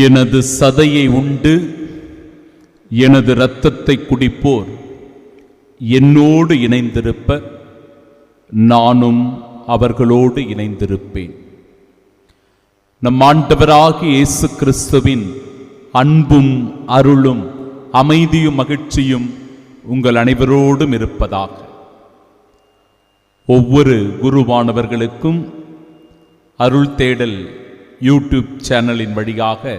எனது சதையை உண்டு எனது இரத்தத்தை குடிப்போர் என்னோடு இணைந்திருப்ப நானும் அவர்களோடு இணைந்திருப்பேன். நம் ஆண்டவராகிய இயேசு கிறிஸ்துவின் அன்பும் அருளும் அமைதியும் மகிழ்ச்சியும் உங்கள் அனைவரோடும் இருப்பதாக. ஒவ்வொரு குருவானவர்களுக்கும் அருள் தேடல் யூடியூப் சேனலின் வழியாக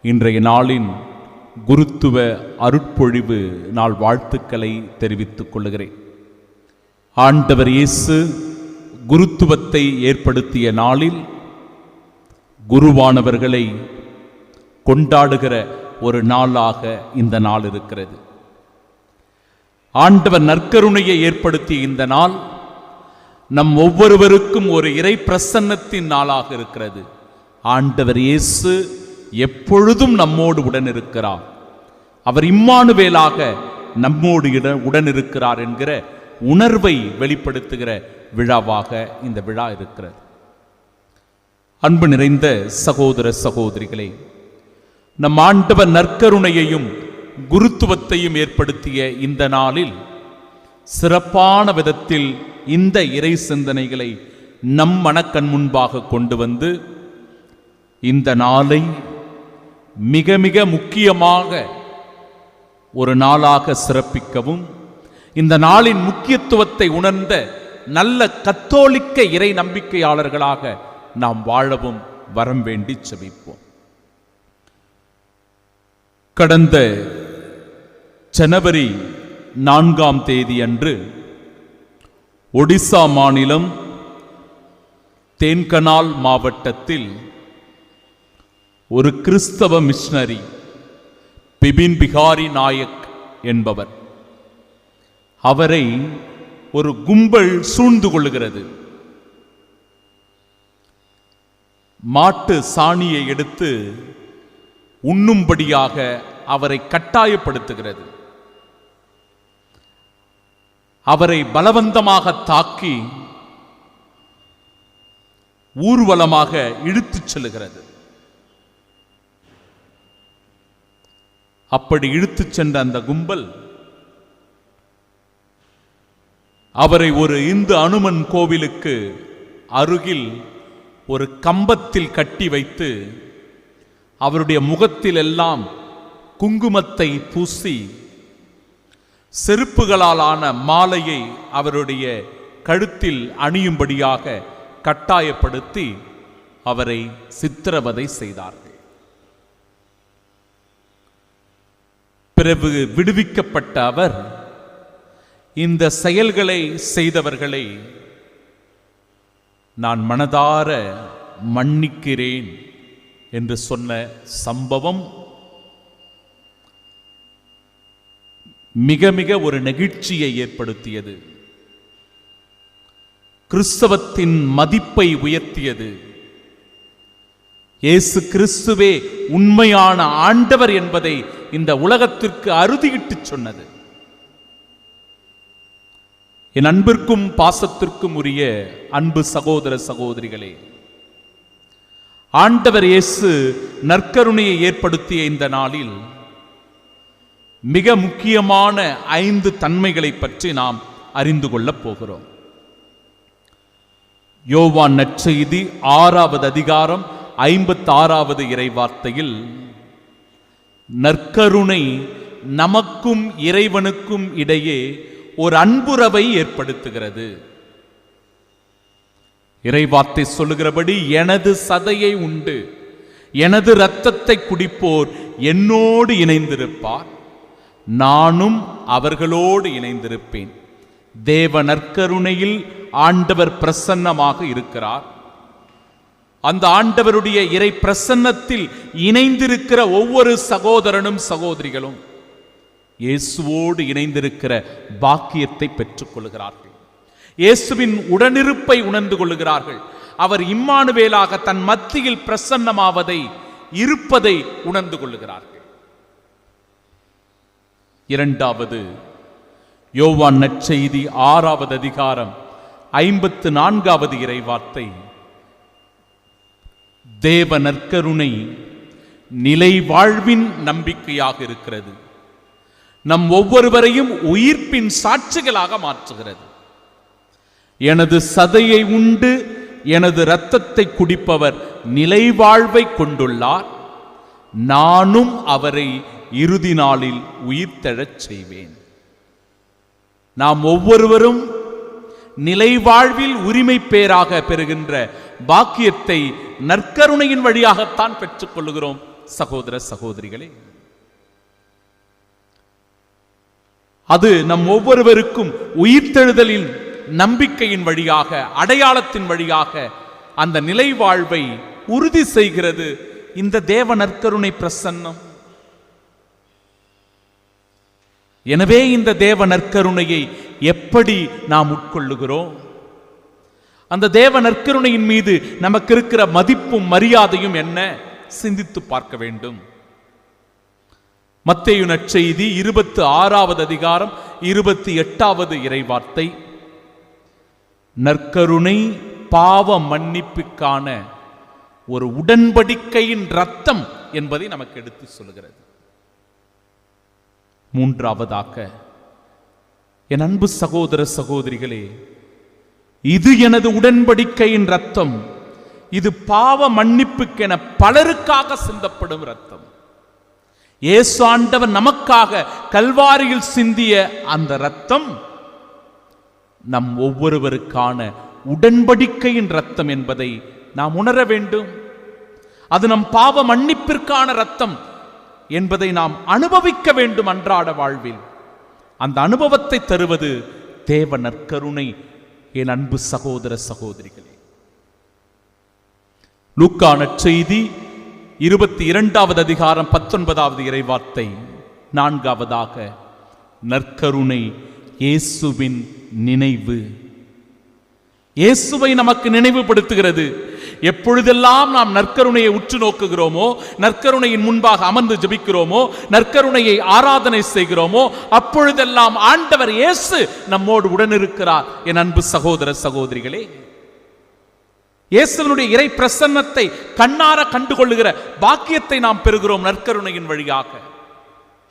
இன்றைய நாளின் குருத்துவ அருட்பொழிவு நாள் வாழ்த்துக்களை தெரிவித்துக் கொள்கிறேன். ஆண்டவர் இயேசு குருத்துவத்தை ஏற்படுத்திய நாளில் குருவானவர்களை கொண்டாடுகிற ஒரு நாளாக இந்த நாள் இருக்கிறது. ஆண்டவர் நற்கருணையை ஏற்படுத்திய இந்த நாள் நம் ஒவ்வொருவருக்கும் ஒரு இறை பிரசன்னத்தின் நாளாக இருக்கிறது. ஆண்டவர் இயேசு எப்பொழுதும் நம்மோடு உடன் இருக்கிறார். அவர் இம்மானுவேலாக நம்மோடு உடன் இருக்கிறார் என்கிற உணர்வை வெளிப்படுத்துகிற விழாவாக இந்த விழா இருக்கிறது. அன்பு நிறைந்த சகோதர சகோதரிகளே, நம் ஆண்டவர் நற்கருணையையும் குருத்துவத்தையும் ஏற்படுத்திய இந்த நாளில் சிறப்பான விதத்தில் இந்த இறை சிந்தனைகளை நம் மனக்கண் முன்பாக கொண்டு வந்து இந்த நாளை மிக மிக முக்கியமாக ஒரு நாளாக சிறப்பிக்கவும், இந்த நாளின் முக்கியத்துவத்தை உணர்ந்த நல்ல கத்தோலிக்க இறை நம்பிக்கையாளர்களாக நாம் வாழவும் வரம் வேண்டி செபிப்போம். கடந்த ஜனவரி 4ஆம் தேதி அன்று ஒடிசா மாநிலம் தேன்கனால் மாவட்டத்தில் ஒரு கிறிஸ்தவ மிஷனரி பிபின் பிகாரி நாயக் என்பவர், அவரை ஒரு கும்பல் சூழ்ந்து கொள்ளுகிறது. மாட்டு சாணியை எடுத்து உண்ணும்படியாக அவரை கட்டாயப்படுத்துகிறது. அவரை பலவந்தமாக தாக்கி ஊர்வலமாக இழுத்துச் செல்லுகிறது. அப்படி இழுத்துச் சென்ற அந்த கும்பல் அவரை ஒரு இந்து அனுமன் கோவிலுக்கு அருகில் ஒரு கம்பத்தில் கட்டி வைத்து அவருடைய முகத்தில் எல்லாம் குங்குமத்தை பூசி செருப்புகளால் ஆன மாலையை அவருடைய கழுத்தில் அணியும்படியாக கட்டாயப்படுத்தி அவரை சித்திரவதை செய்தார்கள். பிறகு விடுவிக்கப்பட்ட அவர் இந்த செயல்களை செய்தவர்களை நான் மனதார மன்னிக்கிறேன் என்று சொன்ன சம்பவம் மிக மிக ஒரு நெகிழ்ச்சியை ஏற்படுத்தியது. கிறிஸ்தவத்தின் மதிப்பை உயர்த்தியது. இயேசு கிறிஸ்துவே உண்மையான ஆண்டவர் என்பதை இந்த உலகத்திற்கு அறுதியிட்டு சொன்னது. என் அன்பிற்கும் பாசத்திற்கும் உரிய அன்பு சகோதர சகோதரிகளே, ஆண்டவர் இயேசு நற்கருணையை ஏற்படுத்திய இந்த நாளில் மிக முக்கியமான 5 தன்மைகளை பற்றி நாம் அறிந்து கொள்ளப் போகிறோம். யோவான் நற்செய்தி 6வது அதிகாரம் 56வது இறைவார்த்தையில் நற்கருணை நமக்கும் இறைவனுக்கும் இடையே ஒரு அன்புறவை ஏற்படுத்துகிறது. இறைவார்த்தை சொல்லுகிறபடி, எனது சதையை உண்டு எனது இரத்தத்தை குடிப்போர் என்னோடு இணைந்திருப்பார், நானும் அவர்களோடு இணைந்திருப்பேன். தேவ நற்கருணையில் ஆண்டவர் பிரசன்னமாக இருக்கிறார். அந்த ஆண்டவருடைய இறை பிரசன்னத்தில் இணைந்திருக்கிற ஒவ்வொரு சகோதரனும் சகோதரிகளும் இயேசுவோடு இணைந்திருக்கிற பாக்கியத்தை பெற்றுக் கொள்கிறார்கள். இயேசுவின் உடனிருப்பை உணர்ந்து கொள்கிறார்கள். அவர் இம்மானுவேலாக தன் மத்தியில் பிரசன்னமாவதை, இருப்பதை உணர்ந்து கொள்கிறார்கள். 2வது யோவான் நற்செய்தி 6வது அதிகாரம் 54வது இறைவார்த்தை, தேவ நற்கருணை நிலை வாழ்வின் நம்பிக்கையாக இருக்கிறது. நம் ஒவ்வொருவரையும் உயிர்ப்பின் சாட்சிகளாக மாற்றுகிறது. எனது சதையை உண்டு எனது இரத்தத்தை குடிப்பவர் நிலை வாழ்வை கொண்டுள்ளார், நானும் அவரை இறுதி நாளில் உயிர்த்தெழச் செய்வேன். நாம் ஒவ்வொருவரும் நிலை வாழ்வில் உரிமை பேராக பெறுகின்ற பாக்கியத்தை நற்கருணையின் வழியாகத்தான் பெற்றுக் கொள்கிறோம். சகோதர சகோதரிகளே, அது நம் ஒவ்வொருவருக்கும் உயிர்த்தெழுதலின் நம்பிக்கையின் வழியாக, அடையாளத்தின் வழியாக அந்த நிலை வாழ்வை உறுதி செய்கிறது இந்த தேவ நற்கருணை பிரசன்னம். எனவே இந்த தேவ நற்கருணையை எப்படி நாம் உட்கொள்ளுகிறோம்? அந்த தேவ நற்கருணையின் மீது நமக்கு இருக்கிற மதிப்பும் மரியாதையும் என்ன? சிந்தித்து பார்க்க வேண்டும். மத்தேயு நற்செய்தி 26வது அதிகாரம் 28வது இறைவார்த்தை, நற்கருணை பாவ மன்னிப்புக்கான ஒரு உடன்படிக்கையின் இரத்தம் என்பதை நமக்கு எடுத்து சொல்கிறது. மூன்றாவதாக, என் அன்பு சகோதர சகோதரிகளே, இது எனது உடன்படிக்கையின் இரத்தம், இது பாவ மன்னிப்புக்கென பலருக்காக சிந்தப்படும் இரத்தம். இயேசு ஆண்டவர் நமக்காக கல்வாரியில் சிந்திய அந்த இரத்தம் நம் ஒவ்வொருவருக்கான உடன்படிக்கையின் இரத்தம் என்பதை நாம் உணர வேண்டும். அது நம் பாவ மன்னிப்பிற்கான இரத்தம் என்பதை நாம் அனுபவிக்க வேண்டும் அன்றாட வாழ்வில். அந்த அனுபவத்தை தருவது தேவ நற்கருணை. என் அன்பு சகோதர சகோதரிகளே, லூக்கா நற்செய்தி 22வது அதிகாரம் 19வது இறைவார்த்தை, நான்காவதாக, நற்கருணை இயேசுவின் நினைவு. இயேசுவை நமக்கு நினைவுபடுத்துகிறது. எப்பொழுதெல்லாம் நாம் நற்கருணையை உற்று நோக்குகிறோமோ, நற்கருணையின் முன்பாக அமர்ந்து ஜெபிக்கிறோமோ, நற்கருணையை ஆராதனை செய்கிறோமோ, அப்பொழுதெல்லாம் ஆண்டவர் இயேசு நம்மோடு உடனிருக்கிறார். என் அன்பு சகோதர சகோதரிகளே, இயேசுவினுடைய இறை பிரசன்னத்தை கண்ணார கண்டுகொள்ளுகிற பாக்கியத்தை நாம் பெறுகிறோம் நற்கருணையின் வழியாக.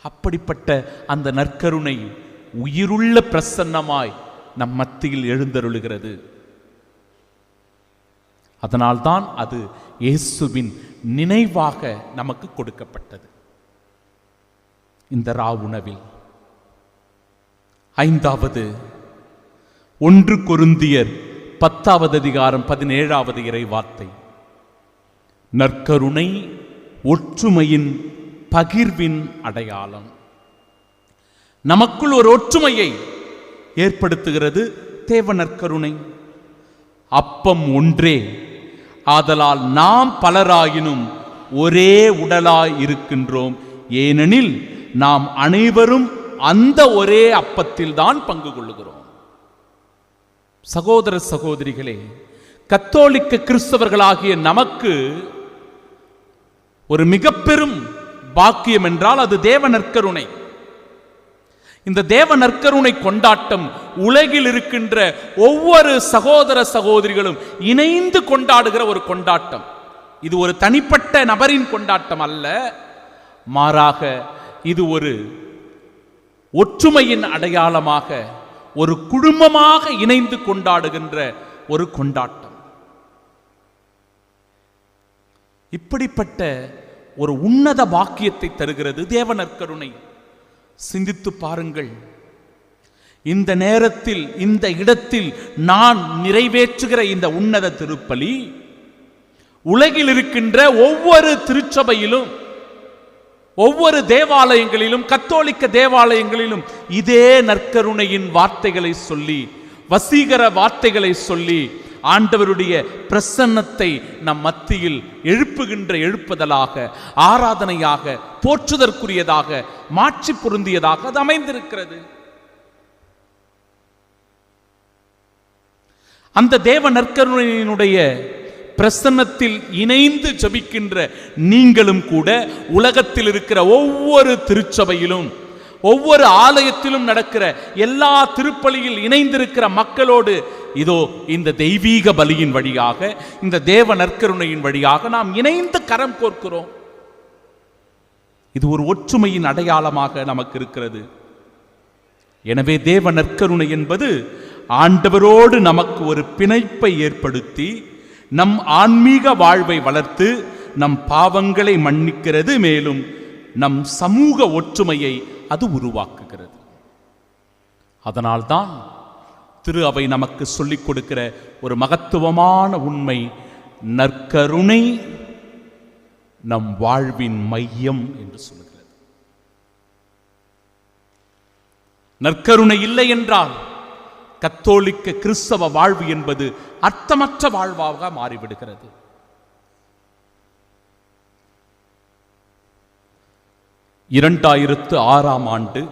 அப்படிப்பட்ட அந்த நற்கருணை உயிருள்ள பிரசன்னமாய் நம் மத்தியில் எழுந்தருளுகிறது. அதனால்தான் அது இயேசுவின் நினைவாக நமக்கு கொடுக்கப்பட்டது. இந்த ராவுணவில் 5வது 1 கொரிந்தியர் 10வது அதிகாரம் 17வது இறைவார்த்தை, நற்கருணை ஒற்றுமையின் பகிர்வின் அடையாளம். நமக்குள் ஒரு ஒற்றுமையை ஏற்படுத்துகிறது தேவ நற்கருணை. அப்பம் ஒன்றே, ஆதலால் நாம் பலராயினும் ஒரே உடலாய் இருக்கின்றோம், ஏனெனில் நாம் அனைவரும் அந்த ஒரே அப்பத்தில் தான் பங்கு கொள்ளுகிறோம். சகோதர சகோதரிகளே, கத்தோலிக்க கிறிஸ்தவர்களாகிய நமக்கு ஒரு மிக பெரும் பாக்கியம் என்றால் அது தேவ நற்கருணை. இந்த தேவ நற்கருணை கொண்டாட்டம் உலகில் இருக்கின்ற ஒவ்வொரு சகோதர சகோதரிகளும் இணைந்து கொண்டாடுகிற ஒரு கொண்டாட்டம். இது ஒரு தனிப்பட்ட நபரின் கொண்டாட்டம் அல்ல, மாறாக இது ஒரு ஒற்றுமையின் அடையாளமாக, ஒரு குடும்பமாக இணைந்து கொண்டாடுகின்ற ஒரு கொண்டாட்டம். இப்படிப்பட்ட ஒரு உன்னத பாக்கியத்தை தருகிறது தேவ நற்கருணை. சிந்தித்து பாருங்கள், இந்த நேரத்தில் இந்த இடத்தில் நான் நிறைவேற்றுகிற இந்த உன்னத திருப்பலி உலகில் இருக்கின்ற ஒவ்வொரு திருச்சபையிலும், ஒவ்வொரு தேவாலயங்களிலும், கத்தோலிக்க தேவாலயங்களிலும் இதே நற்கருணையின் வார்த்தைகளை சொல்லி, வசீகர வார்த்தைகளை சொல்லி ஆண்டவருடைய பிரசன்னத்தை நம் மத்தியில் எழுப்புகின்ற எழுப்புதலாக, ஆராதனையாக, போற்றுதற்குரியதாக, மாட்சி பொருந்தியதாக அது அமைந்திருக்கிறது. அந்த தேவ நற்கருணையினுடைய பிரசன்னத்தில் இணைந்து ஜபிக்கின்ற நீங்களும் கூட உலகத்தில் இருக்கிற ஒவ்வொரு திருச்சபையிலும், ஒவ்வொரு ஆலயத்திலும் நடக்கிற எல்லா திருப்பலியில் இணைந்திருக்கிற மக்களோடு இதோ இந்த தெய்வீக பலியின் வழியாக, இந்த தேவ நற்கருணையின் வழியாக நாம் இணைந்து கரம் கோர்க்கிறோம். இது ஒரு ஒற்றுமையின் அடையாளமாக நமக்கு இருக்கிறது. எனவே தேவ நற்கருணை என்பது ஆண்டவரோடு நமக்கு ஒரு பிணைப்பை ஏற்படுத்தி நம் ஆன்மீக வாழ்வை வளர்த்து நம் பாவங்களை மன்னிக்கிறது. மேலும் நம் சமூக ஒற்றுமையை அது உருவாக்குகிறது. அதனால்தான் திரு அவை நமக்கு சொல்லிக் கொடுக்கிற ஒரு மகத்துவமான உண்மை, நற்கருணை நம் வாழ்வின் மையம் என்று சொல்லுகிறது. நற்கருணை இல்லை என்றால் கத்தோலிக்க கிறிஸ்தவ வாழ்வு என்பது அர்த்தமற்ற வாழ்வாக மாறிவிடுகிறது. 2006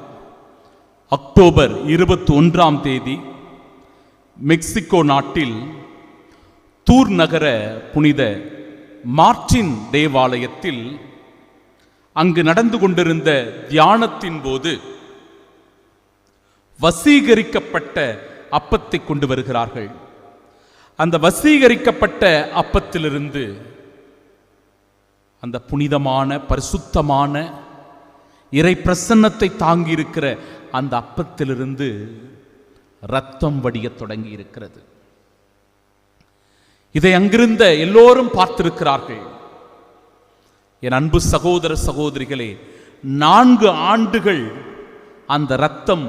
அக்டோபர் 21 மெக்சிகோ நாட்டில் தூர் நகர புனித மார்டின் தேவாலயத்தில் அங்கு நடந்து கொண்டிருந்த தியானத்தின் போது வசீகரிக்கப்பட்ட அப்பத்தை கொண்டு வருகிறார்கள். அந்த வசீகரிக்கப்பட்ட அப்பத்திலிருந்து, அந்த புனிதமான பரிசுத்தமான இறை பிரசன்னத்தை தாங்கி இருக்கிற அந்த அப்பத்திலிருந்து இரத்தம் வடிய தொடங்கி இருக்கிறது. இதை அங்கிருந்த எல்லோரும் பார்த்திருக்கிறார்கள். என் அன்பு சகோதர சகோதரிகளே, 4 ஆண்டுகள் அந்த இரத்தம்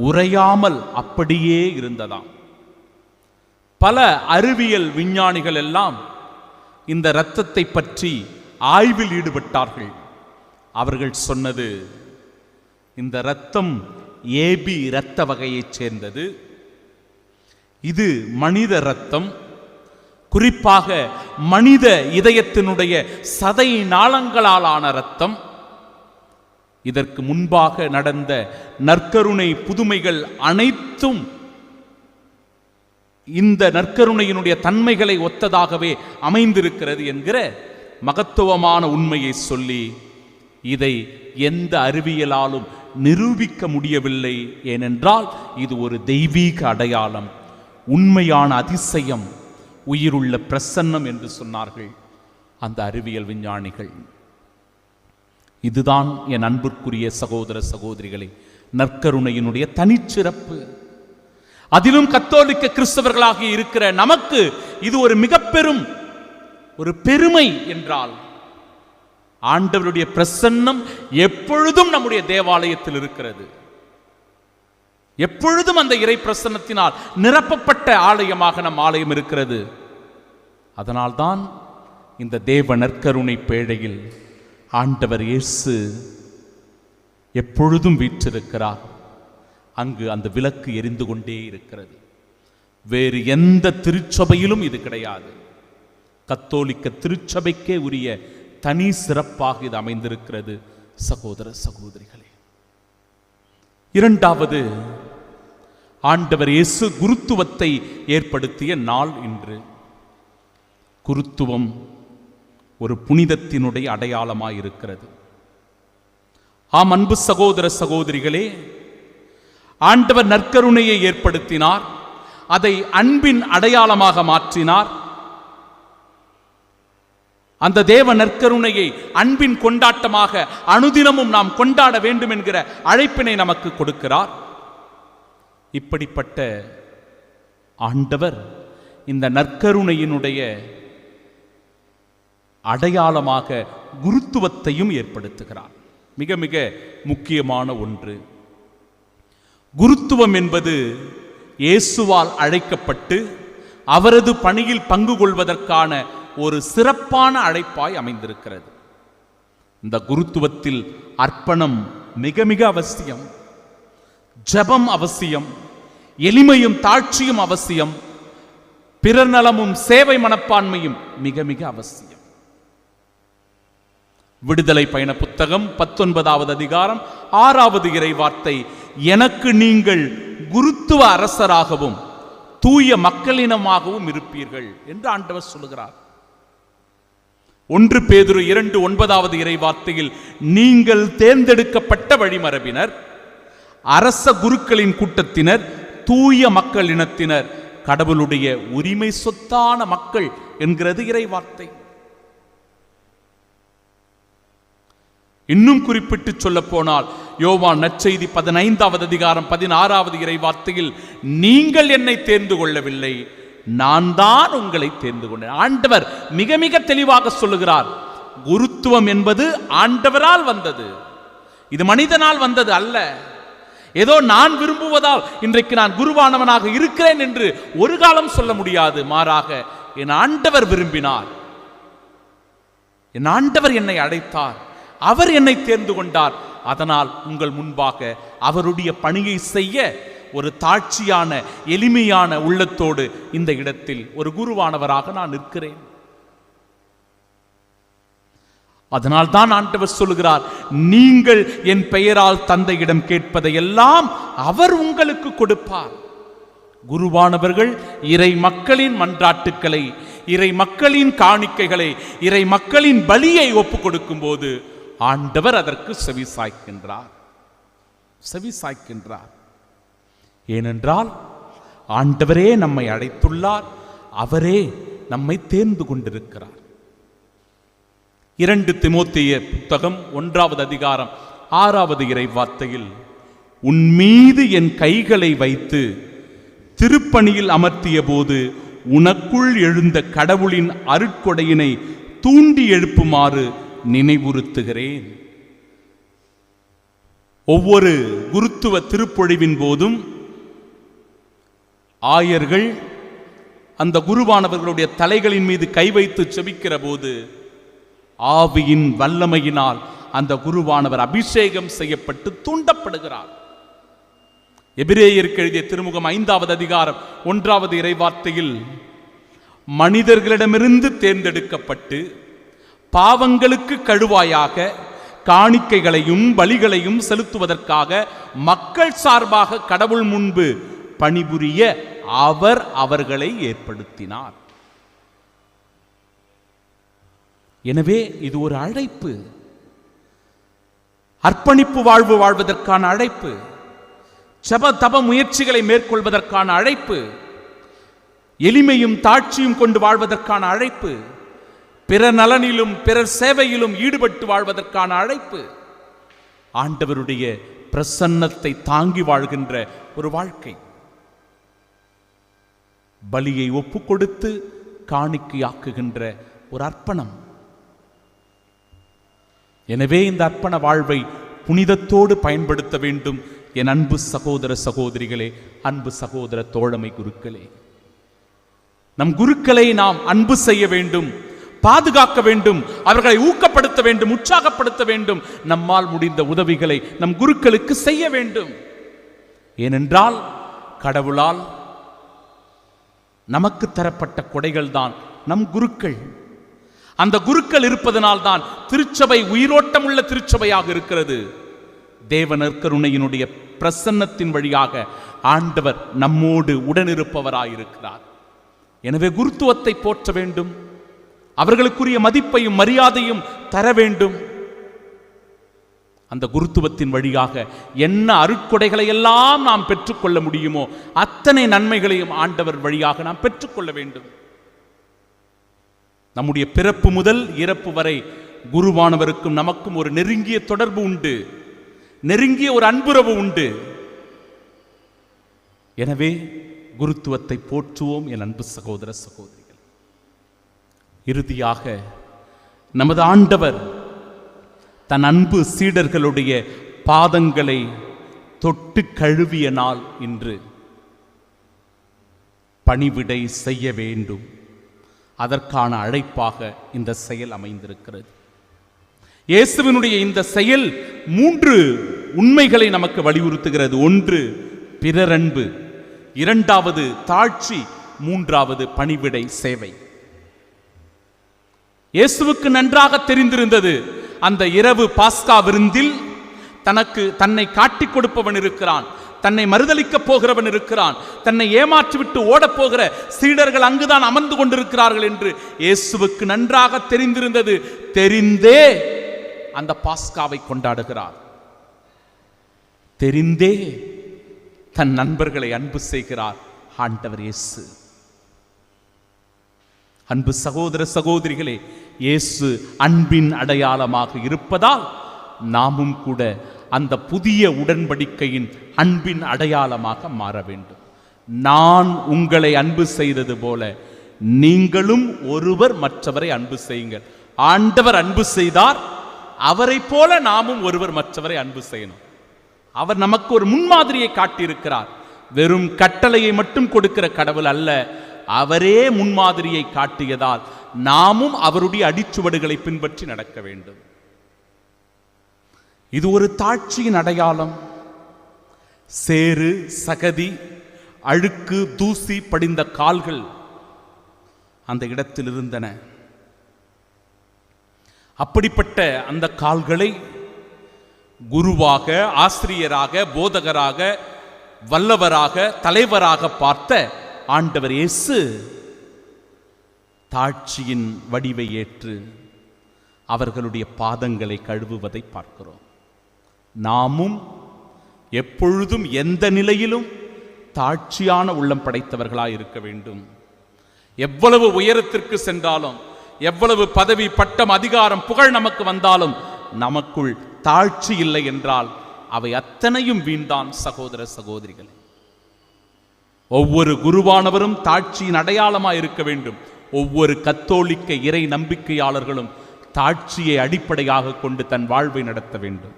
உறையாமல் அப்படியே இருந்ததாம். பல அறிவியல் விஞ்ஞானிகள் எல்லாம் இந்த இரத்தத்தை பற்றி ஆய்வில் ஈடுபட்டார்கள். அவர்கள் சொன்னது, இந்த இரத்தம் ஏபி இரத்த வகையைச் சேர்ந்தது. இது மனித இரத்தம், குறிப்பாக மனித இதயத்தினுடைய சதை நாளங்களாலான இரத்தம். இதற்கு முன்பாக நடந்த நற்கருணை புதுமைகள் அனைத்தும் இந்த நற்கருணையினுடைய தன்மைகளை ஒத்ததாகவே அமைந்திருக்கிறது என்கிற மகத்துவமான உண்மையை சொல்லி, இதை எந்த அறிவியலாலும் நிரூபிக்க முடியவில்லை, ஏனென்றால் இது ஒரு தெய்வீக அடையாளம், உண்மையான அதிசயம், உயிருள்ள பிரசன்னம் என்று சொன்னார்கள் அந்த அறிவியல் விஞ்ஞானிகள். இதுதான் என் அன்பிற்குரிய சகோதர சகோதரிகளே நற்கருணையினுடைய தனிச்சிறப்பு. அதிலும் கத்தோலிக்க கிறிஸ்தவர்களாக இருக்கிற நமக்கு இது ஒரு மிக பெரும் ஒரு பெருமை. என்றால் ஆண்டவருடைய பிரசன்னம் எப்பொழுதும் நம்முடைய தேவாலயத்தில் இருக்கிறது. எப்பொழுதும் அந்த இறை பிரசன்னத்தினால் நிரப்பப்பட்ட ஆலயமாக நம் ஆலயம் இருக்கிறது. அதனால்தான் இந்த தேவ நற்கருணை பேழையில் ஆண்டவர் இயேசு எப்பொழுதும் வீற்றிருக்கிறார். அங்கு அந்த விளக்கு எரிந்து கொண்டே இருக்கிறது. வேறு எந்த திருச்சபையிலும் இது கிடையாது. கத்தோலிக்க திருச்சபைக்கே உரிய தனி சிறப்பாக இது அமைந்திருக்கிறது. சகோதர சகோதரிகளே, இரண்டாவது, ஆண்டவர் இயேசு குருத்துவத்தை ஏற்படுத்திய நாள் இன்று. குருத்துவம் ஒரு புனிதத்தினுடைய அடையாளமாயிருக்கிறது. ஆம் அன்பு சகோதர சகோதரிகளே, ஆண்டவர் நற்கருணையை ஏற்படுத்தினார், அதை அன்பின் அடையாளமாக மாற்றினார். அந்த தேவ நற்கருணையை அன்பின் கொண்டாட்டமாக அனுதினமும் நாம் கொண்டாட வேண்டும் என்கிற அழைப்பினை நமக்கு கொடுக்கிறார். இப்படிப்பட்ட ஆண்டவர் இந்த நற்கருணையினுடைய அடையாளமாக குருத்துவத்தையும் ஏற்படுத்துகிறார். மிக மிக முக்கியமான ஒன்று. குருத்துவம் என்பது இயேசுவால் அழைக்கப்பட்டு அவரது பணியில் பங்கு கொள்வதற்கான ஒரு சிறப்பான அழைப்பாய் அமைந்திருக்கிறது. இந்த குருத்துவத்தில் அர்ப்பணம் மிக மிக அவசியம், ஜெபம் அவசியம், எளிமையும் தாழ்ச்சியும் அவசியம், பிறர் நலமும் சேவை மனப்பான்மையும் மிக மிக அவசியம். விடுதலை பயண புத்தகம் 19வது அதிகாரம் 6வது இறைவார்த்தை, எனக்கு நீங்கள் குருத்துவ அரசராகவும் தூய மக்களினமாகவும் இருப்பீர்கள் என்று ஆண்டவர் சொல்லுகிறார். 1 பேதுரு 2:9வது இறைவார்த்தையில், நீங்கள் தேர்ந்தெடுக்கப்பட்ட வழிமரபினர், அரச குருக்களின் கூட்டத்தினர், தூய மக்களினத்தினர், கடவுளுடைய உரிமை சொத்தான மக்கள் என்கிறது இறைவார்த்தை. இன்னும் குறிப்பிட்டு சொல்ல போனால் யோவான் நற்செய்தி 15வது அதிகாரம் 16வது இறை வார்த்தையில், நீங்கள் என்னை தேர்ந்து கொள்ளவில்லை, நான் தான் உங்களை தேர்ந்து கொண்டேன். ஆண்டவர் மிக மிக தெளிவாக சொல்லுகிறார், குருத்துவம் என்பது ஆண்டவரால் வந்தது, இது மனிதனால் வந்தது அல்ல. ஏதோ நான் விரும்புவதால் இன்றைக்கு நான் குருவானவனாக இருக்கிறேன் என்று ஒரு காலம் சொல்ல முடியாது. மாறாக என் ஆண்டவர் விரும்பினார், என் ஆண்டவர் என்னை அழைத்தார், அவர் என்னை தேர்ந்து கொண்டார். அதனால் உங்கள் முன்பாக அவருடைய பணியை செய்ய ஒரு தாட்சியான எளிமையான உள்ளத்தோடு இந்த இடத்தில் ஒரு குருவானவராக நான் நிற்கிறேன். அதனால் தான் ஆண்டவர் சொல்கிறார், நீங்கள் என் பெயரால் தந்தையிடம் கேட்பதையெல்லாம் அவர் உங்களுக்கு கொடுப்பார். குருவானவர்கள் இறை மக்களின் மன்றாட்டுக்களை, இறை மக்களின் காணிக்கைகளை, இறை மக்களின் பலியை ஒப்புக் கொடுக்கும் போது ஆண்டவர் அதற்கு செவிசாய்க்கின்றார். ஏனென்றால் ஆண்டவரே நம்மை அழைத்துள்ளார், அவரே நம்மை தேர்ந்து கொண்டிருக்கிறார். 2 தீமோத்தேயர் புத்தகம் 1வது அதிகாரம் 6வது இறை வார்த்தையில், உன் மீது என் கைகளை வைத்து திருப்பணியில் அமர்த்திய போது உனக்குள் எழுந்த கடவுளின் அருட்கொடையினை தூண்டி எழுப்புமாறு நினைவுறுத்துகிறேன். ஒவ்வொரு குருத்துவ திருப்பொழிவின் போதும் ஆயர்கள் அந்த குருவானவர்களுடைய தலைகளின் மீது கை வைத்து செபிக்கிற போது ஆவியின் வல்லமையினால் அந்த குருவானவர் அபிஷேகம் செய்யப்பட்டு தூண்டப்படுகிறார். எபிரேயருக்கு எழுதிய திருமுகம் 5வது அதிகாரம் 1வது இறைவார்த்தையில், மனிதர்களிடமிருந்து தேர்ந்தெடுக்கப்பட்டு பாவங்களுக்கு கழுவாயாக காணிக்கைகளையும் பலிகளையும் செலுத்துவதற்காக மக்கள் சார்பாக கடவுள் முன்பு பணிபுரிய அவர் அவர்களை ஏற்படுத்தினார். எனவே இது ஒரு அழைப்பு, அர்ப்பணிப்பு வாழ்வு வாழ்வதற்கான அழைப்பு, ஜெப தப முயற்சிகளை மேற்கொள்வதற்கான அழைப்பு, எளிமையும் தாட்சியும் கொண்டு வாழ்வதற்கான அழைப்பு, பிற நலனிலும் பிறர் சேவையிலும் ஈடுபட்டு வாழ்வதற்கான அழைப்பு, ஆண்டவருடைய பிரசன்னத்தை தாங்கி வாழ்கின்ற ஒரு வாழ்க்கை, பலியை ஒப்புக் கொடுத்து காணிக்கையாக்குகின்ற ஒரு அர்ப்பணம். எனவே இந்த அர்ப்பண வாழ்வை புனிதத்தோடு பயன்படுத்த வேண்டும். என் அன்பு சகோதர சகோதரிகளே, அன்பு சகோதர தோழமை குருக்களே, நம் குருக்களை நாம் அன்பு செய்ய வேண்டும், பாதுகாக்க வேண்டும், அவர்களை ஊக்கப்படுத்த வேண்டும், உற்சாகப்படுத்த வேண்டும். நம்மால் முடிந்த உதவிகளை நம் குருக்களுக்கு செய்ய வேண்டும். ஏனென்றால் கடவுளால் நமக்கு தரப்பட்ட கொடைகள் தான் நம் குருக்கள். அந்த குருக்கள் இருப்பதனால் தான் திருச்சபை உயிரோட்டம் உள்ள திருச்சபையாக இருக்கிறது. தேவனர் கருணையினுடைய பிரசன்னத்தின் வழியாக ஆண்டவர் நம்மோடு உடனிருப்பவராயிருக்கிறார். எனவே குருத்துவத்தை போற்ற வேண்டும், அவர்களுக்குரிய மதிப்பையும் மரியாதையும் தர வேண்டும். அந்த குருத்துவத்தின் வழியாக என்ன அருட்கொடைகளை எல்லாம் நாம் பெற்றுக்கொள்ள முடியுமோ அத்தனை நன்மைகளையும் ஆண்டவர் வழியாக நாம் பெற்றுக்கொள்ள வேண்டும். நம்முடைய பிறப்பு முதல் இறப்பு வரை குருவானவருக்கும் நமக்கும் ஒரு நெருங்கிய தொடர்பு உண்டு, நெருங்கிய ஒரு அன்புறவு உண்டு. எனவே குருத்துவத்தை போற்றுவோம் என் அன்பு சகோதர சகோதரிகள். இறுதியாக நமது ஆண்டவர் தன் அன்பு சீடர்களுடைய பாதங்களை தொட்டு கழுவிய நாள் இன்று. பணிவிடை செய்ய வேண்டும், அதற்கான அழைப்பாக இந்த செயல் அமைந்திருக்கிறது. இயேசுவினுடைய இந்த செயல் 3 உண்மைகளை நமக்கு வலியுறுத்துகிறது. 1 பிறரன்பு, 2வது தாழ்ச்சி, 3வது பணிவிடை சேவை. இயேசுவுக்கு நன்றாக தெரிந்திருந்தது, அந்த இரவு பாஸ்கா விருந்தில் தன்னை காட்டிக் கொடுப்பவன் இருக்கிறான், தன்னை மறுதலிக்கப் போகிறவன் இருக்கிறான், தன்னை ஏமாற்றிவிட்டு ஓடப் போகிற சீடர்கள் அங்குதான் அமர்ந்து கொண்டிருக்கிறார்கள் என்று இயேசுவுக்கு நன்றாக தெரிந்திருந்தது. தெரிந்தே அந்த பாஸ்காவை கொண்டாடுகிறார். தெரிந்தே தன் நண்பர்களை அன்பு செய்கிறார் ஆண்டவர் இயேசு. அன்பு சகோதர சகோதரிகளே, இயேசு அன்பின் அடையாளமாக இருப்பதால் நாமும் கூட அந்த புதிய உடன்படிக்கையின் அன்பின் அடையாளமாக மாற வேண்டும். நான் உங்களை அன்பு செய்தது போல நீங்களும் ஒருவர் மற்றவரை அன்பு செய்யுங்கள். ஆண்டவர் அன்பு செய்தார், அவரை போல நாமும் ஒருவர் மற்றவரை அன்பு செய்யணும். அவர் நமக்கு ஒரு முன்மாதிரியை காட்டியிருக்கிறார். வெறும் கட்டளையை மட்டும் கொடுக்கிற கடவுள் அல்ல, அவரே முன்மாதிரியை காட்டியதால் நாமும் அவருடைய அடிச்சுவடுகளை பின்பற்றி நடக்க வேண்டும். இது ஒரு தாட்சியின் அடையாளம். சேறு, சகதி, அழுக்கு, தூசி படிந்த கால்கள் அந்த இடத்தில் இருந்தன. அப்படிப்பட்ட அந்த கால்களை குருவாக, ஆசிரியராக, போதகராக, வல்லவராக, தலைவராக பார்த்த ஆண்டவர் இயேசு தாட்சியின் வடிவை ஏற்று அவர்களுடைய பாதங்களை கழுவுவதை பார்க்கிறோம். நாமும் எப்பொழுதும் எந்த நிலையிலும் தாட்சியான உள்ளம் படைத்தவர்களாய் இருக்க வேண்டும். எவ்வளவு உயரத்திற்கு சென்றாலும், எவ்வளவு பதவி, பட்டம், அதிகாரம், புகழ் நமக்கு வந்தாலும் நமக்குள் தாழ்ச்சி இல்லை என்றால் அவை அத்தனையும் வீண்தான். சகோதர சகோதரிகளே, ஒவ்வொரு குருவானவரும் தாட்சியின் அடையாளமாய் இருக்க வேண்டும். ஒவ்வொரு கத்தோலிக்க இறை நம்பிக்கையாளர்களும் தாட்சியை அடிப்படையாக கொண்டு தன் வாழ்வை நடத்த வேண்டும்.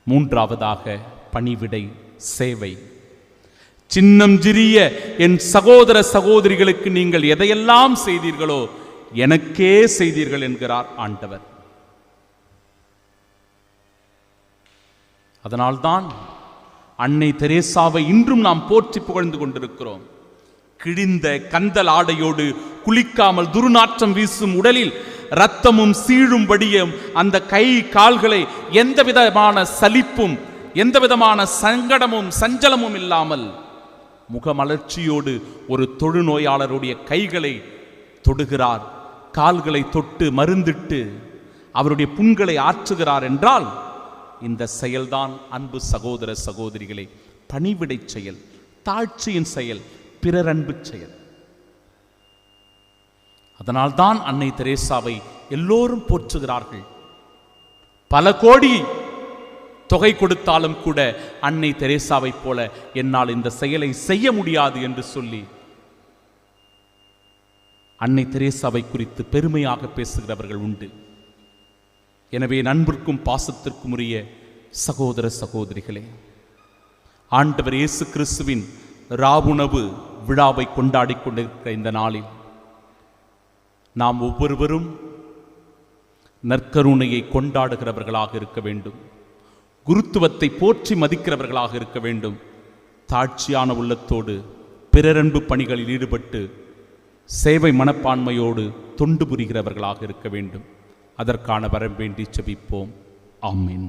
மூன்றாவதாக பணிவிடை, சேவை. சின்னம் சிறிய என் சகோதர சகோதரிகளுக்கு நீங்கள் எதையெல்லாம் செய்தீர்களோ எனக்கே செய்தீர்கள் என்கிறார் ஆண்டவர். அதனால்தான் அன்னை தெரேசாவை இன்றும் நாம் போற்றி புகழ்ந்து கொண்டிருக்கிறோம். கிழிந்த கந்தல் ஆடையோடு குளிக்காமல் துர்நாற்றம் வீசும் உடலில் இரத்தமும் சீழும் வடியும் அந்த கை கால்களை எந்த விதமான சலிப்பும் எந்த விதமான சங்கடமும் சஞ்சலமும் இல்லாமல் முகமலர்ச்சியோடு ஒரு தொழுநோயாளருடைய கைகளை தொடுகிறார், கால்களை தொட்டு மருந்திட்டு அவருடைய புண்களை ஆற்றுகிறார் என்றால் இந்த செயல்தான் அன்பு சகோதர சகோதரிகளை பணிவிடை செயல், தாழ்ச்சியின் செயல், பிறர் அன்பு செயல். அதனால்தான் அன்னை தெரேசாவை எல்லோரும் போற்றுகிறார்கள். பல கோடி தொகை கொடுத்தாலும் கூட அன்னை தெரேசாவை போல என்னால் இந்த செயலை செய்ய முடியாது என்று சொல்லி அன்னை தெரேசாவை குறித்து பெருமையாக பேசுகிறவர்கள் உண்டு. எனவே நண்பிற்கும் பாசத்திற்கும் உரிய சகோதர சகோதரிகளே, ஆண்டவர் இயேசு கிறிஸ்துவின் ராவுணவு விழாவை கொண்டாடி கொண்டிருக்கிற இந்த நாளில் நாம் ஒவ்வொருவரும் நற்கருணையை கொண்டாடுகிறவர்களாக இருக்க வேண்டும். குருத்துவத்தை போற்றி மதிக்கிறவர்களாக இருக்க வேண்டும். தாட்சியான உள்ளத்தோடு பிறரன்பு பணிகளில் ஈடுபட்டு சேவை மனப்பான்மையோடு தொண்டு புரிகிறவர்களாக இருக்க வேண்டும். அதற்கான வரம் வேண்டி செபிப்போம். ஆமென்.